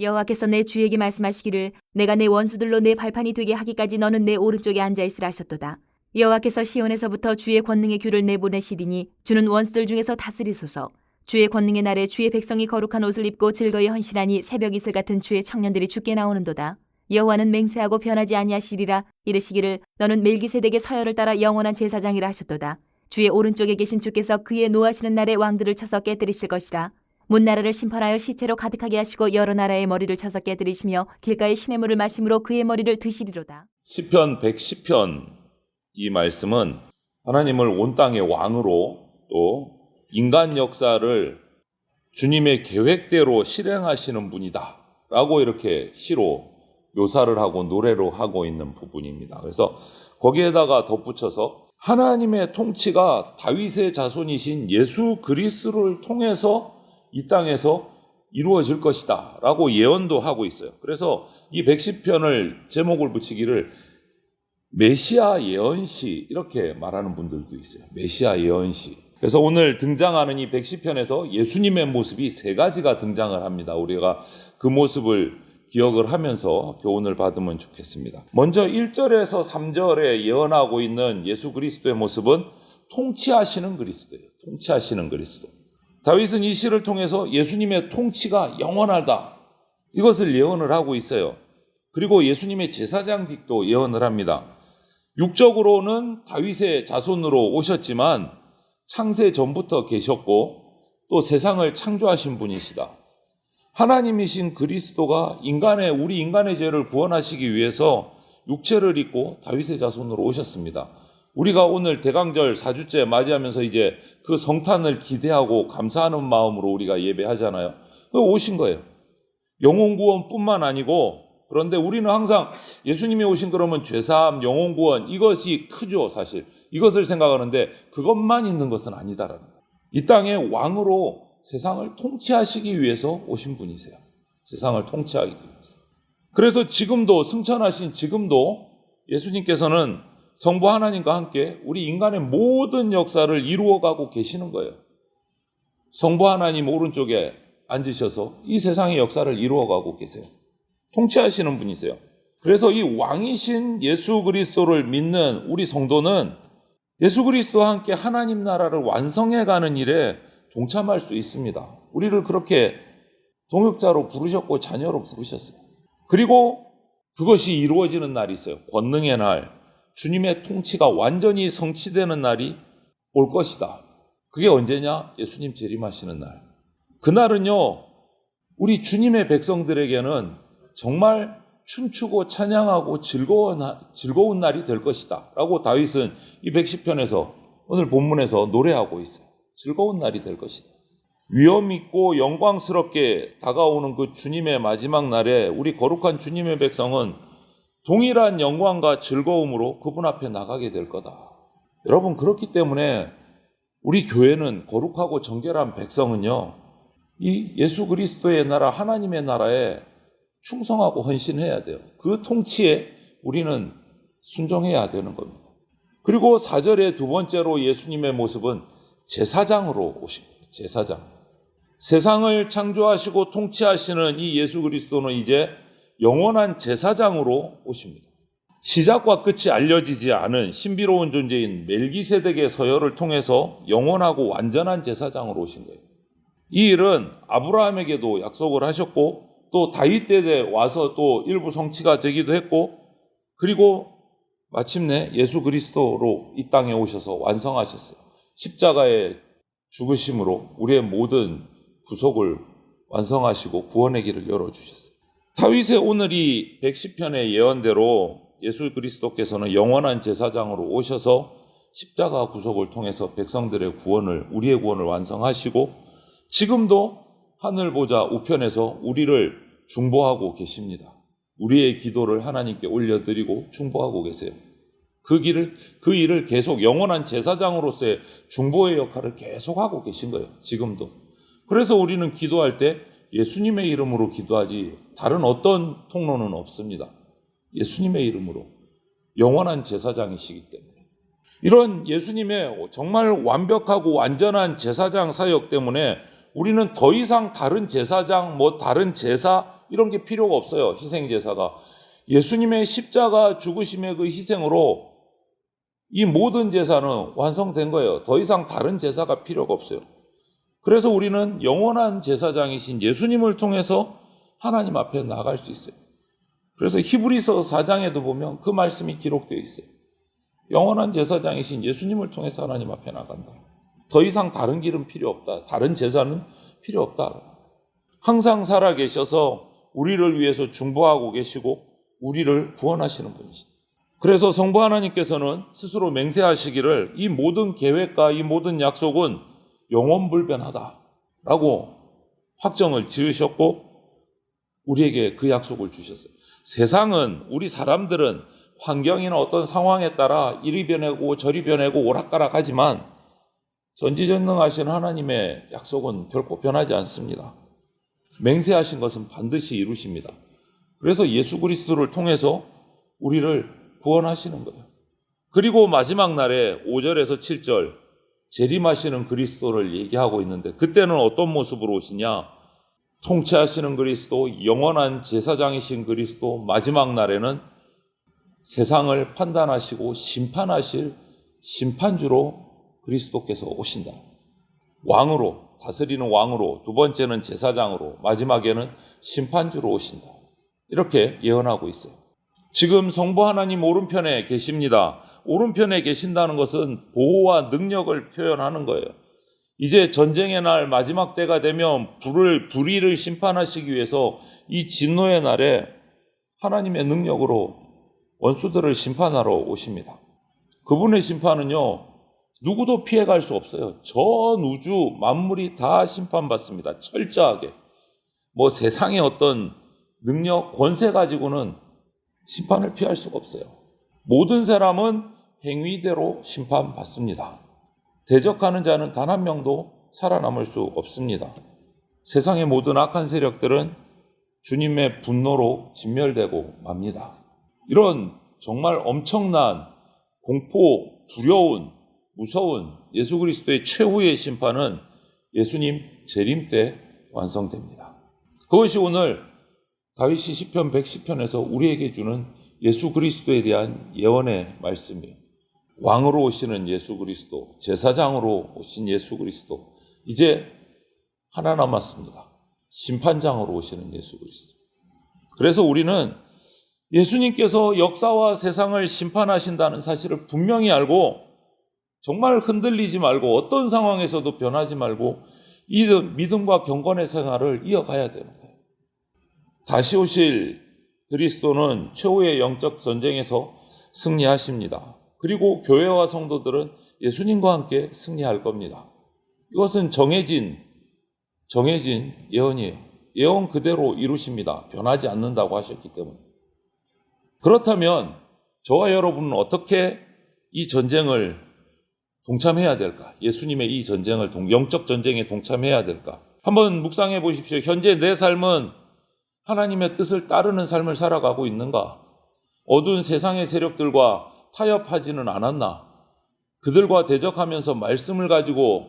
여호와께서 내 주에게 말씀하시기를 내가 내 원수들로 내 발판이 되게 하기까지 너는 내 오른쪽에 앉아 있으라 하셨도다. 여호와께서 시온에서부터 주의 권능의 규를 내보내시리니 주는 원수들 중에서 다스리소서. 주의 권능의 날에 주의 백성이 거룩한 옷을 입고 즐거이 헌신하니 새벽 이슬 같은 주의 청년들이 주께 나오는도다. 여호와는 맹세하고 변하지 아니하시리라. 이르시기를 너는 멜기세덱의 서열을 따라 영원한 제사장이라 하셨도다. 주의 오른쪽에 계신 주께서 그의 노하시는 날에 왕들을 쳐서 깨뜨리실 것이라. 문나라를 심판하여 시체로 가득하게 하시고 여러 나라의 머리를 쳐서 깨뜨리시며 길가의 시냇물을 마심으로 그의 머리를 드시리로다. 시편 110편 이 말씀은 하나님을 온 땅의 왕으로 또 인간 역사를 주님의 계획대로 실행하시는 분이다 라고 이렇게 시로 묘사를 하고 노래로 하고 있는 부분입니다. 그래서 거기에다가 덧붙여서 하나님의 통치가 다윗의 자손이신 예수 그리스도를 통해서 이 땅에서 이루어질 것이다 라고 예언도 하고 있어요. 그래서 이 110편을 제목을 붙이기를 메시아 예언시 이렇게 말하는 분들도 있어요. 메시아 예언시. 그래서 오늘 등장하는 이 110편에서 예수님의 모습이 세 가지가 등장을 합니다. 우리가 그 모습을 기억을 하면서 교훈을 받으면 좋겠습니다. 먼저 1절에서 3절에 예언하고 있는 예수 그리스도의 모습은 통치하시는 그리스도예요. 통치하시는 그리스도. 다윗은 이 시를 통해서 예수님의 통치가 영원하다 이것을 예언을 하고 있어요. 그리고 예수님의 제사장직도 예언을 합니다. 육적으로는 다윗의 자손으로 오셨지만 창세 전부터 계셨고 또 세상을 창조하신 분이시다. 하나님이신 그리스도가 우리 인간의 죄를 구원하시기 위해서 육체를 입고 다윗의 자손으로 오셨습니다. 우리가 오늘 대강절 4주째 맞이하면서 이제 그 성탄을 기대하고 감사하는 마음으로 우리가 예배하잖아요. 오신 거예요. 영혼 구원뿐만 아니고 그런데 우리는 항상 예수님이 오신 그러면 죄사함, 영혼 구원 이것이 크죠 사실. 이것을 생각하는데 그것만 있는 것은 아니다라는 거예요. 이 땅의 왕으로 세상을 통치하시기 위해서 오신 분이세요. 세상을 통치하기 위해서. 그래서 지금도 승천하신 지금도 예수님께서는 성부 하나님과 함께 우리 인간의 모든 역사를 이루어가고 계시는 거예요. 성부 하나님 오른쪽에 앉으셔서 이 세상의 역사를 이루어가고 계세요. 통치하시는 분이세요. 그래서 이 왕이신 예수 그리스도를 믿는 우리 성도는 예수 그리스도와 함께 하나님 나라를 완성해가는 일에 동참할 수 있습니다. 우리를 그렇게 동역자로 부르셨고 자녀로 부르셨어요. 그리고 그것이 이루어지는 날이 있어요. 권능의 날, 주님의 통치가 완전히 성취되는 날이 올 것이다. 그게 언제냐? 예수님 재림하시는 날. 그날은요, 우리 주님의 백성들에게는 정말 춤추고 찬양하고 즐거운 날이 될 것이다 라고 다윗은 이 110편에서 오늘 본문에서 노래하고 있어요. 즐거운 날이 될 것이다. 위엄 있고 영광스럽게 다가오는 그 주님의 마지막 날에 우리 거룩한 주님의 백성은 동일한 영광과 즐거움으로 그분 앞에 나가게 될 거다. 여러분, 그렇기 때문에 우리 교회는 거룩하고 정결한 백성은요, 이 예수 그리스도의 나라, 하나님의 나라에 충성하고 헌신해야 돼요. 그 통치에 우리는 순종해야 되는 겁니다. 그리고 4절의 두 번째로 예수님의 모습은 제사장으로 오신 거예요. 제사장. 세상을 창조하시고 통치하시는 이 예수 그리스도는 이제 영원한 제사장으로 오십니다. 시작과 끝이 알려지지 않은 신비로운 존재인 멜기세덱의 서열을 통해서 영원하고 완전한 제사장으로 오신 거예요. 이 일은 아브라함에게도 약속을 하셨고 또 다윗 때에 와서 또 일부 성취가 되기도 했고 그리고 마침내 예수 그리스도로 이 땅에 오셔서 완성하셨어요. 십자가의 죽으심으로 우리의 모든 구속을 완성하시고 구원의 길을 열어주셨어요. 다윗의 오늘 이 110편의 예언대로 예수 그리스도께서는 영원한 제사장으로 오셔서 십자가 구속을 통해서 백성들의 구원을, 우리의 구원을 완성하시고 지금도 하늘 보좌 우편에서 우리를 중보하고 계십니다. 우리의 기도를 하나님께 올려드리고 중보하고 계세요. 그 일을 계속 영원한 제사장으로서의 중보의 역할을 계속하고 계신 거예요. 지금도. 그래서 우리는 기도할 때 예수님의 이름으로 기도하지 다른 어떤 통로는 없습니다. 예수님의 이름으로. 영원한 제사장이시기 때문에. 이런 예수님의 정말 완벽하고 완전한 제사장 사역 때문에 우리는 더 이상 다른 제사장, 다른 제사 이런 게 필요가 없어요. 희생제사가. 예수님의 십자가 죽으심의 그 희생으로 이 모든 제사는 완성된 거예요. 더 이상 다른 제사가 필요가 없어요. 그래서 우리는 영원한 제사장이신 예수님을 통해서 하나님 앞에 나갈 수 있어요. 그래서 히브리서 4장에도 보면 그 말씀이 기록되어 있어요. 영원한 제사장이신 예수님을 통해서 하나님 앞에 나간다. 더 이상 다른 길은 필요 없다. 다른 제사는 필요 없다. 항상 살아계셔서 우리를 위해서 중보하고 계시고 우리를 구원하시는 분이시다. 그래서 성부 하나님께서는 스스로 맹세하시기를 이 모든 계획과 이 모든 약속은 영원불변하다라고 확정을 지으셨고 우리에게 그 약속을 주셨어요. 세상은, 우리 사람들은 환경이나 어떤 상황에 따라 이리 변하고 저리 변하고 오락가락하지만 전지전능하신 하나님의 약속은 결코 변하지 않습니다. 맹세하신 것은 반드시 이루십니다. 그래서 예수 그리스도를 통해서 우리를 구원하시는 거예요. 그리고 마지막 날에 5절에서 7절 재림하시는 그리스도를 얘기하고 있는데 그때는 어떤 모습으로 오시냐? 통치하시는 그리스도, 영원한 제사장이신 그리스도, 마지막 날에는 세상을 판단하시고 심판하실 심판주로 그리스도께서 오신다. 왕으로, 다스리는 왕으로, 두 번째는 제사장으로, 마지막에는 심판주로 오신다. 이렇게 예언하고 있어요. 지금 성부 하나님 오른편에 계십니다. 오른편에 계신다는 것은 보호와 능력을 표현하는 거예요. 이제 전쟁의 날 마지막 때가 되면 불의를 심판하시기 위해서 이 진노의 날에 하나님의 능력으로 원수들을 심판하러 오십니다. 그분의 심판은요, 누구도 피해갈 수 없어요. 전 우주 만물이 다 심판받습니다. 철저하게. 뭐 세상의 어떤 능력, 권세 가지고는 심판을 피할 수가 없어요. 모든 사람은 행위대로 심판받습니다. 대적하는 자는 단 한 명도 살아남을 수 없습니다. 세상의 모든 악한 세력들은 주님의 분노로 진멸되고 맙니다. 이런 정말 엄청난 공포, 두려운, 무서운 예수 그리스도의 최후의 심판은 예수님 재림 때 완성됩니다. 그것이 오늘 다윗이 시편 110편에서 우리에게 주는 예수 그리스도에 대한 예언의 말씀이에요. 왕으로 오시는 예수 그리스도, 제사장으로 오신 예수 그리스도, 이제 하나 남았습니다. 심판장으로 오시는 예수 그리스도. 그래서 우리는 예수님께서 역사와 세상을 심판하신다는 사실을 분명히 알고 정말 흔들리지 말고 어떤 상황에서도 변하지 말고 이 믿음과 경건의 생활을 이어가야 되는 거예요. 다시 오실 그리스도는 최후의 영적 전쟁에서 승리하십니다. 그리고 교회와 성도들은 예수님과 함께 승리할 겁니다. 이것은 정해진 예언이에요. 예언 그대로 이루십니다. 변하지 않는다고 하셨기 때문에. 그렇다면 저와 여러분은 어떻게 이 전쟁을 동참해야 될까? 예수님의 이 전쟁을 영적 전쟁에 동참해야 될까? 한번 묵상해 보십시오. 현재 내 삶은 하나님의 뜻을 따르는 삶을 살아가고 있는가? 어두운 세상의 세력들과 타협하지는 않았나? 그들과 대적하면서 말씀을 가지고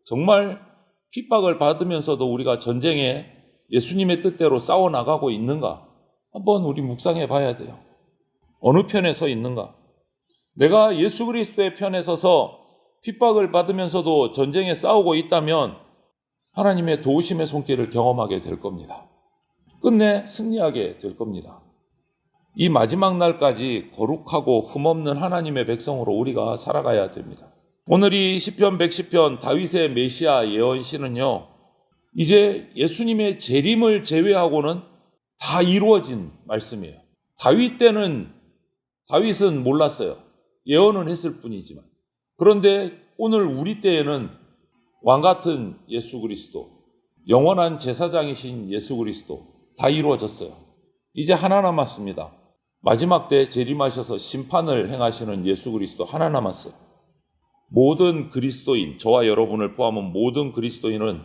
정말 핍박을 받으면서도 우리가 전쟁에 예수님의 뜻대로 싸워나가고 있는가? 한번 우리 묵상해 봐야 돼요. 어느 편에 서 있는가? 내가 예수 그리스도의 편에 서서 핍박을 받으면서도 전쟁에 싸우고 있다면 하나님의 도우심의 손길을 경험하게 될 겁니다. 끝내 승리하게 될 겁니다. 이 마지막 날까지 거룩하고 흠없는 하나님의 백성으로 우리가 살아가야 됩니다. 오늘 이 시편 110편 다윗의 메시아 예언시는요, 이제 예수님의 재림을 제외하고는 다 이루어진 말씀이에요. 다윗은 몰랐어요. 예언은 했을 뿐이지만. 그런데 오늘 우리 때에는 왕같은 예수 그리스도, 영원한 제사장이신 예수 그리스도 다 이루어졌어요. 이제 하나 남았습니다. 마지막 때 재림하셔서 심판을 행하시는 예수 그리스도 하나 남았어요. 모든 그리스도인, 저와 여러분을 포함한 모든 그리스도인은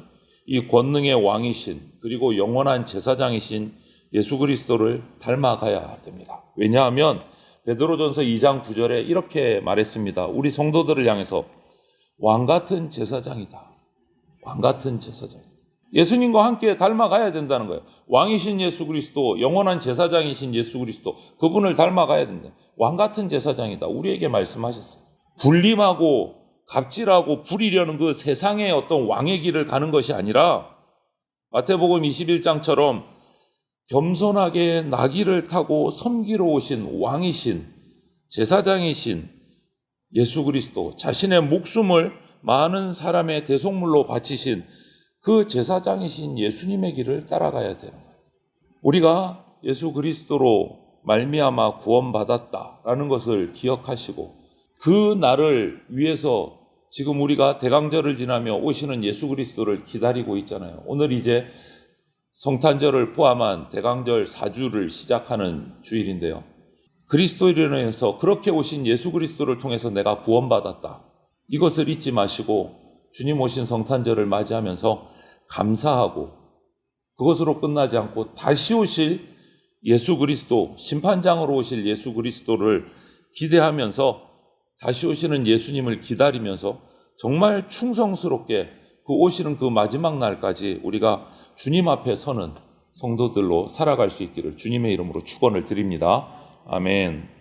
이 권능의 왕이신 그리고 영원한 제사장이신 예수 그리스도를 닮아가야 됩니다. 왜냐하면 베드로전서 2장 9절에 이렇게 말했습니다. 우리 성도들을 향해서 왕같은 제사장이다. 왕같은 제사장. 예수님과 함께 닮아가야 된다는 거예요. 왕이신 예수 그리스도, 영원한 제사장이신 예수 그리스도, 그분을 닮아가야 된다. 왕 같은 제사장이다. 우리에게 말씀하셨어요. 군림하고 갑질하고 부리려는 그 세상의 어떤 왕의 길을 가는 것이 아니라 마태복음 21장처럼 겸손하게 나귀를 타고 섬기러 오신 왕이신 제사장이신 예수 그리스도, 자신의 목숨을 많은 사람의 대속물로 바치신 그 제사장이신 예수님의 길을 따라가야 돼요. 우리가 예수 그리스도로 말미암아 구원받았다라는 것을 기억하시고 그 날을 위해서 지금 우리가 대강절을 지나며 오시는 예수 그리스도를 기다리고 있잖아요. 오늘 이제 성탄절을 포함한 대강절 4주를 시작하는 주일인데요. 그리스도로 인해서 그렇게 오신 예수 그리스도를 통해서 내가 구원받았다. 이것을 잊지 마시고 주님 오신 성탄절을 맞이하면서 감사하고 그것으로 끝나지 않고 다시 오실 예수 그리스도, 심판장으로 오실 예수 그리스도를 기대하면서 다시 오시는 예수님을 기다리면서 정말 충성스럽게 그 오시는 그 마지막 날까지 우리가 주님 앞에 서는 성도들로 살아갈 수 있기를 주님의 이름으로 축원을 드립니다. 아멘.